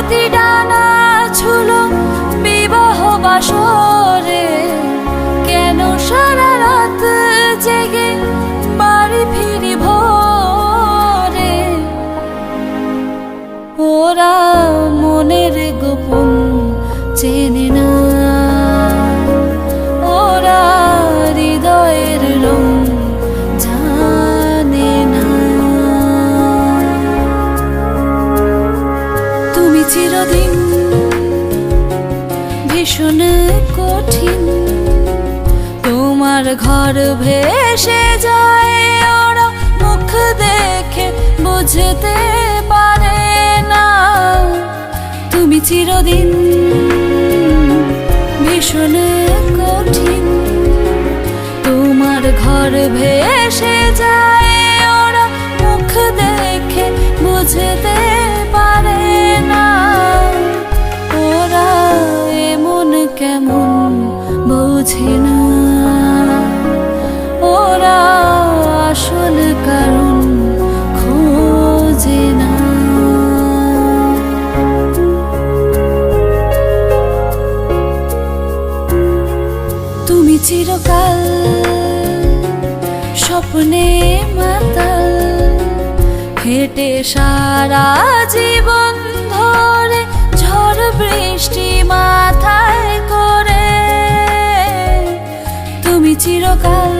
প্রতি ডানা ছুলো বিবাহ বাসরে, কেন সারা রাত জেগে বাড়ি ফিরি ভোরে। ওরা মনের গোপন চেনে না, ওরা হৃদয়ের রং জানে না। তুমি চিরদিন ভীষণ কঠিন, তোমার ঘর ভেসে যায়, ওরা মুখ দেখে বুঝতে পারে না। তুমি চিরদিন ভীষণ কঠিন, তোমার ঘর ভেসে যায়, ওরা মুখ দেখে বুঝতে পারে না। ওরা এমন কেমন বোঝে না, ওরা আসল কারণ খোঁজে না। তুমি চিরকাল স্বপ্নে মাতাল, হেঁটে সারা জীবন ধরে ঝড় বৃষ্টি মাথায় করে। তুমি চিরকাল